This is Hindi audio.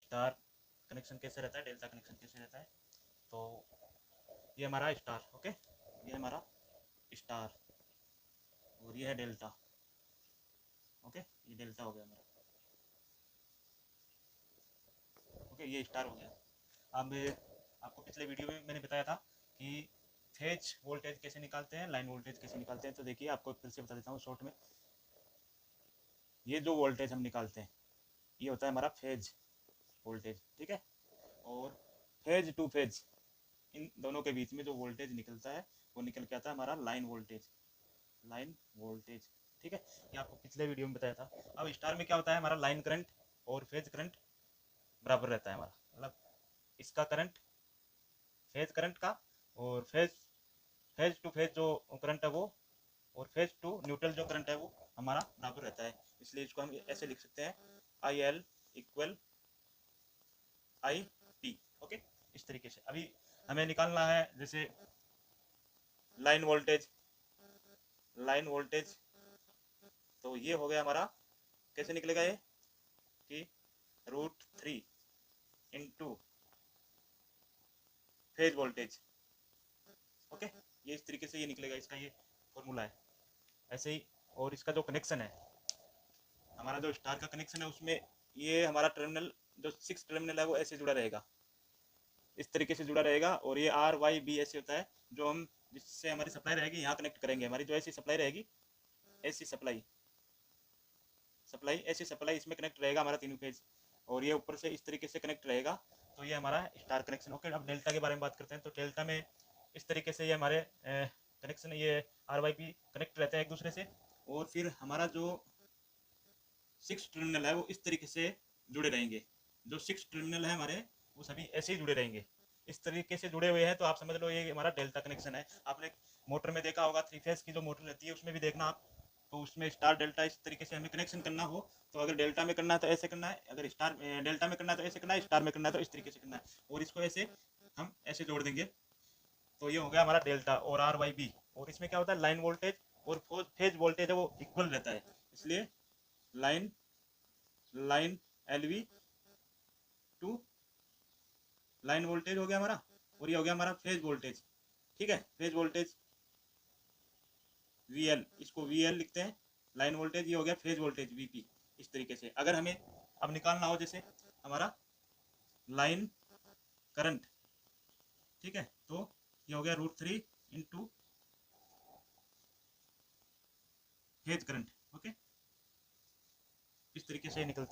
स्टार कनेक्शन कैसे रहता है, डेल्टा कनेक्शन कैसे रहता है। तो ये हमारा स्टार, ओके, ये हमारा स्टार और ये है डेल्टा, ओके, ये डेल्टा हो गया हमारा, ओके, ये स्टार हो गया। अब आपको पिछले वीडियो में मैंने बताया था कि फेज वोल्टेज कैसे निकालते हैं, लाइन वोल्टेज कैसे निकालते हैं। तो देखिए आपको फिर से बता देता हूँ शॉर्ट में। ये जो वोल्टेज हम निकालते हैं ये होता है हमारा फेज वोल्टेज, ठीक है। और फेज टू फेज इन दोनों के बीच में जो वोल्टेज निकलता है वो निकल के आता है हमारा लाइन वोल्टेज, लाइन वोल्टेज, ठीक है। ये आपको पिछले वीडियो में बताया था। अब स्टार में क्या होता है, हमारा लाइन करंट और फेज करंट बराबर रहता है हमारा, मतलब इसका करंट फेज करंट का, और फेज टू फेज जो करंट है वो, और फेज टू न्यूट्रल जो करंट है वो हमारा बराबर रहता है। इसलिए इसको हम ऐसे लिख सकते हैं, I L equal I P, okay. इस तरीके से अभी हमें निकालना है जैसे लाइन वोल्टेज, लाइन वोल्टेज। तो ये हो गया हमारा, कैसे निकलेगा ये कि √3 इंटू फेज वोल्टेज, ओके। ये इस तरीके से ये निकलेगा, इसका ये फॉर्मूला है ऐसे ही। और इसका जो कनेक्शन है, हमारा जो स्टार का कनेक्शन है उसमें ये हमारा टर्मिनल जो 6 टर्मिनल है वो ऐसे जुड़ा रहेगा, इस तरीके से जुड़ा रहेगा। और ये RYB ऐसे होता है, जो हम जिससे हमारी सप्लाई रहेगी यहाँ कनेक्ट करेंगे। हमारी जो ऐसी सप्लाई रहेगी, ऐसी सप्लाई ऐसी सप्लाई इसमें कनेक्ट रहेगा हमारा तीनों फेज, और ये ऊपर से इस तरीके से कनेक्ट रहेगा। तो ये हमारा स्टार कनेक्शन, ओके। अब डेल्टा के बारे में बात करते हैं। तो डेल्टा में इस तरीके से ये हमारे कनेक्शन, ये RYB कनेक्ट रहते हैं एक दूसरे से, और फिर हमारा जो 6 टर्मिनल है वो इस तरीके से जुड़े रहेंगे। जो 6 टर्मिनल है हमारे वो सभी ऐसे ही जुड़े रहेंगे, इस तरीके से जुड़े हुए हैं। तो आप समझ लो ये हमारा डेल्टा कनेक्शन है। आपने मोटर में देखा होगा, 3 फेज की जो मोटर रहती है उसमें भी देखना आप, तो उसमें स्टार डेल्टा इस तरीके से हमें कनेक्शन करना हो तो अगर डेल्टा में करना है तो ऐसे करना है, अगर स्टार डेल्टा में करना है तो ऐसे करना है, स्टार में करना है तो इस तरीके से करना है। और इसको ऐसे हम ऐसे जोड़ देंगे। तो ये हो गया हमारा डेल्टा और RYB। और इसमें क्या होता है, लाइन वोल्टेज और फेज वोल्टेज है वो इक्वल रहता है, इसलिए line line LV to line voltage हो गया हमारा, और ये हो गया हमारा फेज वोल्टेज, ठीक है। फेज वोल्टेज VL, इसको VL लिखते हैं, लाइन वोल्टेज। ये हो गया फेज वोल्टेज VP। इस तरीके से अगर हमें अब निकालना हो जैसे हमारा लाइन करंट, ठीक है, तो ये हो गया √3 इंटू फेज करंट, ओके। इस तरीके से निकलता है।